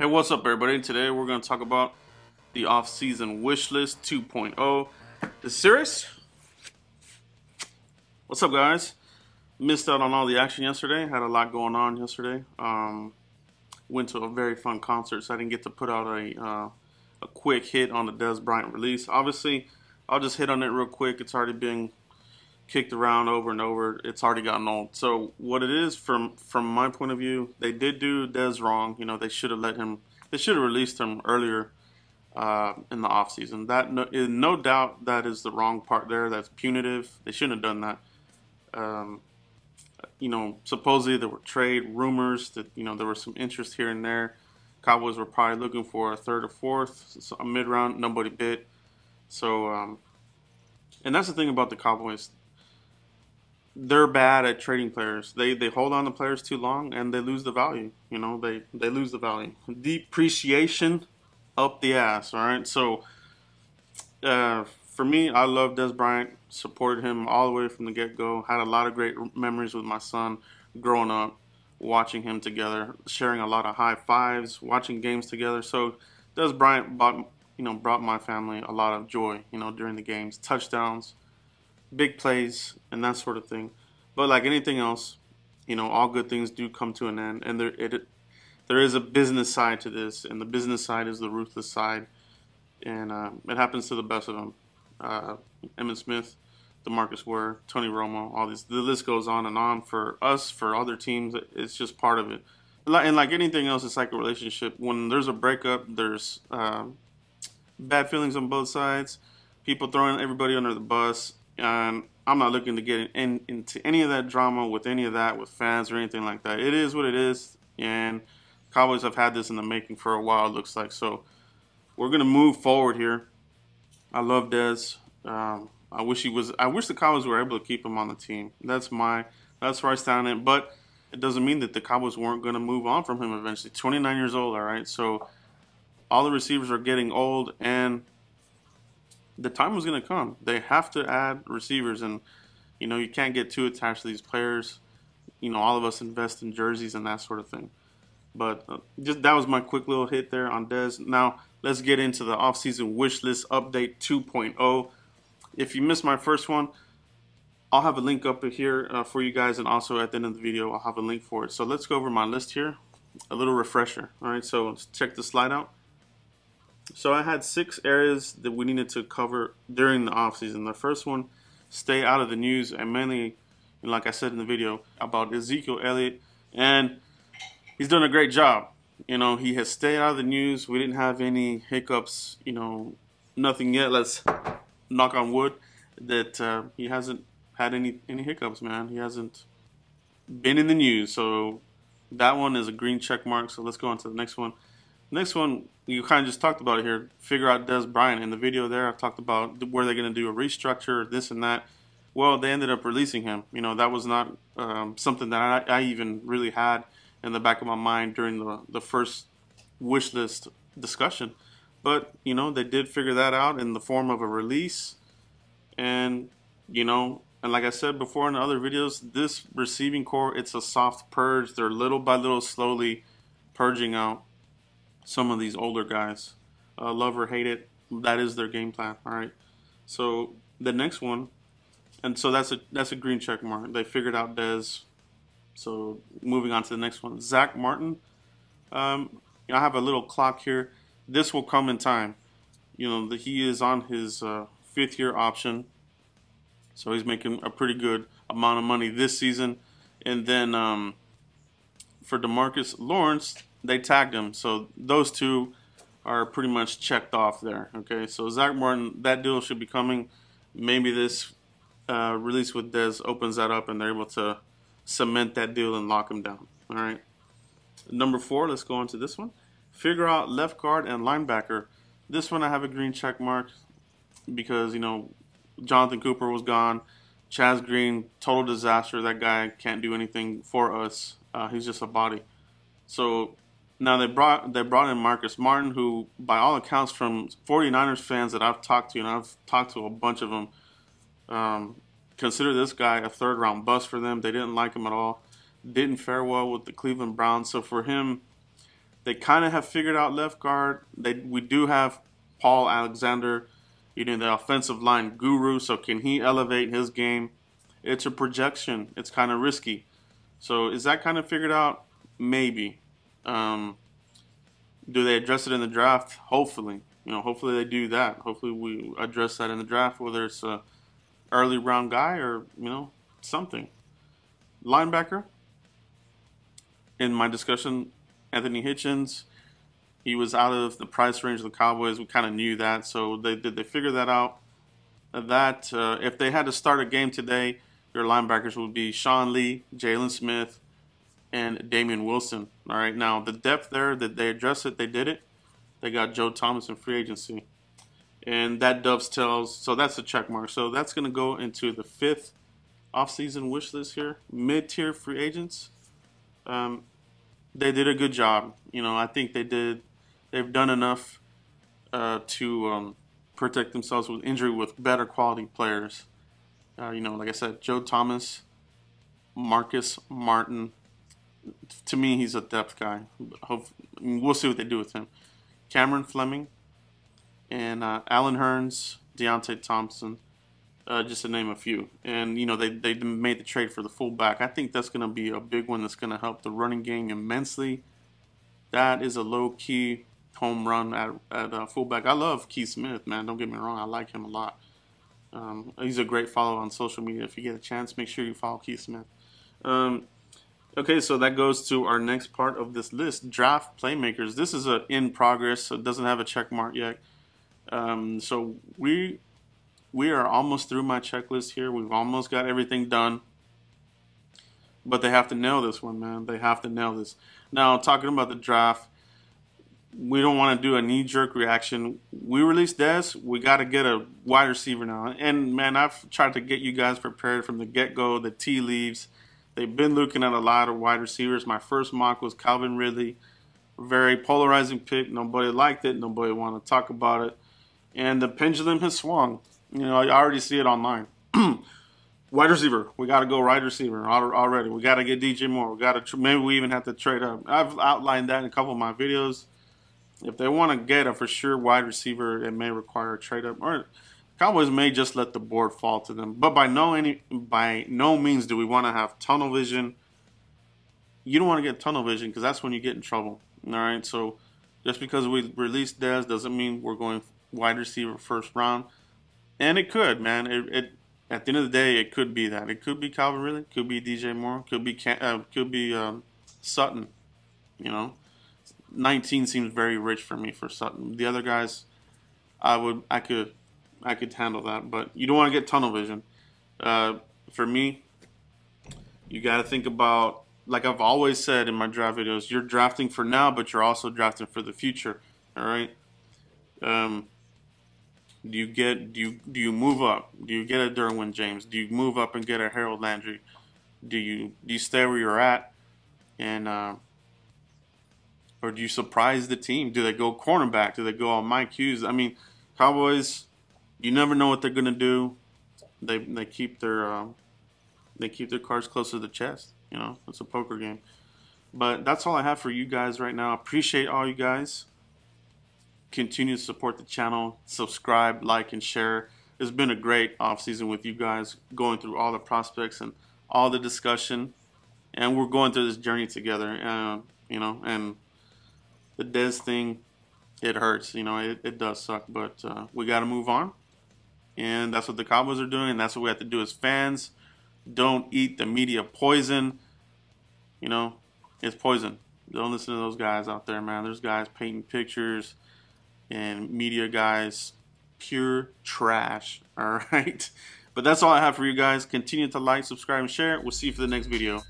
Hey, what's up, everybody? Today we're going to talk about the off-season wish list 2.0. The series. What's up, guys? Missed out on all the action yesterday. Had a lot going on yesterday. Went to a very fun concert, so I didn't get to put out a quick hit on the Dez Bryant release. Obviously, I'll just hit on it real quick. It's already been kicked around over and over. It's already gotten old. So what it is, from my point of view, they did do Dez wrong. You know, they should have let him. They should have released him earlier in the offseason. That no doubt that is the wrong part there. That's punitive. They shouldn't have done that. You know, supposedly there were trade rumors that, you know, there was some interest here and there. Cowboys were probably looking for a third or fourth, so a mid-round. Nobody bid. So, and that's the thing about the Cowboys. They're bad at trading players. They hold on to players too long and they lose the value. You know, they lose the value. Depreciation up the ass. All right. So for me, I love Dez Bryant. Supported him all the way from the get-go. Had a lot of great memories with my son growing up, watching him together, sharing a lot of high fives, watching games together. So Dez Bryant brought my family a lot of joy. You know, during the games, touchdowns, big plays, and that sort of thing. But like anything else, you know, all good things do come to an end, and there is a business side to this, and the business side is the ruthless side, and it happens to the best of them. Emmitt Smith, DeMarcus Ware, Tony Romo, all these. The list goes on and on. For us, for other teams, it's just part of it. And like anything else, it's like a relationship. When there's a breakup, there's bad feelings on both sides, people throwing everybody under the bus. And I'm not looking to get into any of that drama with any of that with fans or anything like that. It is what it is, and Cowboys have had this in the making for a while, it looks like. So we're gonna move forward here. I love Dez. I wish the Cowboys were able to keep him on the team. That's where I stand on it. But it doesn't mean that the Cowboys weren't gonna move on from him eventually. 29 years old, all right. So all the receivers are getting old, and the time was going to come. They have to add receivers, and you know, you can't get too attached to these players. You know, all of us invest in jerseys and that sort of thing. But just that was my quick little hit there on Dez. Now let's get into the offseason wish list update 2.0. If you missed my first one, I'll have a link up here for you guys, and also at the end of the video I'll have a link for it. So let's go over my list here, a little refresher. All right, so let's check the slide out. So I had 6 areas that we needed to cover during the offseason. The first one, stay out of the news, and mainly, like I said in the video, about Ezekiel Elliott, and he's done a great job. You know, he has stayed out of the news. We didn't have any hiccups, you know, nothing yet. Let's knock on wood that he hasn't had any hiccups, man. He hasn't been in the news. So that one is a green check mark. So let's go on to the next one. Next one, you kind of just talked about it here. Figure out Dez Bryant. In the video there, I've talked about where they're going to do a restructure, this and that. Well, they ended up releasing him. You know, that was not something that I even really had in the back of my mind during the first wish list discussion. But, you know, they did figure that out in the form of a release. And, you know, and like I said before in other videos, this receiving core, it's a soft purge. They're little by little slowly purging out some of these older guys. Love or hate it, that is their game plan. All right. So the next one, and so that's a green check mark. They figured out Dez. So moving on to the next one, Zach Martin. I have a little clock here. This will come in time. You know, he is on his 5th-year option, so he's making a pretty good amount of money this season. And then for DeMarcus Lawrence, they tagged him, so those two are pretty much checked off there. Okay, so Zach Martin, that deal should be coming. Maybe this release with Dez opens that up, and they're able to cement that deal and lock him down. All right. Number 4, let's go on to this one. Figure out left guard and linebacker. This one I have a green check mark because, you know, Jonathan Cooper was gone. Chaz Green, total disaster. That guy can't do anything for us. He's just a body. So now they brought in Marcus Martin, who, by all accounts, from 49ers fans that I've talked to, and I've talked to a bunch of them, consider this guy a 3rd-round bust for them. They didn't like him at all. Didn't fare well with the Cleveland Browns. So for him, They kind of have figured out left guard. We do have Paul Alexander, the offensive line guru. So can he elevate his game? It's a projection. It's kind of risky. So is that kind of figured out? Maybe. Do they address it in the draft? Hopefully. Hopefully they do that. Hopefully we address that in the draft, whether it's a early round guy or, something. Linebacker. In my discussion, Anthony Hitchens, he was out of the price range of the Cowboys. We kind of knew that. So they figure that out? That if they had to start a game today, your linebackers would be Sean Lee, Jalen Smith, and Damian Wilson. All right, now the depth there, that they addressed it, they did it. They got Joe Thomas in free agency, and that dovetails. So that's a check mark. So that's going to go into the 5th offseason wish list here. Mid-tier free agents. They did a good job. I think they've done enough to protect themselves with injury with better quality players. Like I said, Joe Thomas, Marcus Martin. To me, he's a depth guy. We'll see what they do with him. Cameron Fleming and Alan Hearns, Deontay Thompson, just to name a few. And, they made the trade for the fullback. I think that's going to be a big one that's going to help the running game immensely. That is a low-key home run at fullback. I love Keith Smith, man. Don't get me wrong. I like him a lot. He's a great follow on social media. If you get a chance, make sure you follow Keith Smith. Okay, so that goes to our next part of this list, draft playmakers. This is in progress, so it doesn't have a check mark yet. So we are almost through my checklist here. We've almost got everything done. But they have to nail this one, man. They have to nail this. Now, talking about the draft, we don't want to do a knee-jerk reaction. We released Dez. We got to get a wide receiver now. And, man, I've tried to get you guys prepared from the get-go, the tea leaves. They've been looking at a lot of wide receivers. My first mock was Calvin Ridley. Very polarizing pick. Nobody liked it. Nobody wanted to talk about it. And the pendulum has swung. I already see it online. Wide receiver. We got to go wide receiver already. We got to get DJ Moore. We got to maybe we even have to trade up. I've outlined that in a couple of my videos. If they want to get a for sure wide receiver, it may require a trade up. Or Cowboys may just let the board fall to them. But by no means do we want to have tunnel vision. You don't want to get tunnel vision because that's when you get in trouble. All right. So just because we released Dez doesn't mean we're going wide receiver first round. And it could, man. It at the end of the day, it could be that. It could be Calvin Ridley. Could be DJ Moore. Could be Sutton. 19 seems very rich for me for Sutton. The other guys, I could handle that, but you don't want to get tunnel vision. For me, you got to think about, like I've always said in my draft videos, you're drafting for now, but you're also drafting for the future. All right. Do you move up? Do you get a Derwin James? Do you move up and get a Harold Landry? Do you stay where you're at, and or do you surprise the team? Do they go cornerback? Do they go on Mike Hughes? I mean, Cowboys, you never know what they're gonna do. They keep their cards close to the chest. It's a poker game. But that's all I have for you guys right now. Appreciate all you guys. Continue to support the channel, subscribe, like, and share. It's been a great offseason with you guys, going through all the prospects and all the discussion, and we're going through this journey together. And the Dez thing, it hurts. It does suck, but we got to move on, and that's what the Cowboys are doing, and that's what we have to do as fans. Don't eat the media poison. It's poison. Don't listen to those guys out there, man. There's guys painting pictures and media guys, pure trash. All right. But that's all I have for you guys. Continue to like, subscribe, and share. We'll see you for the next video.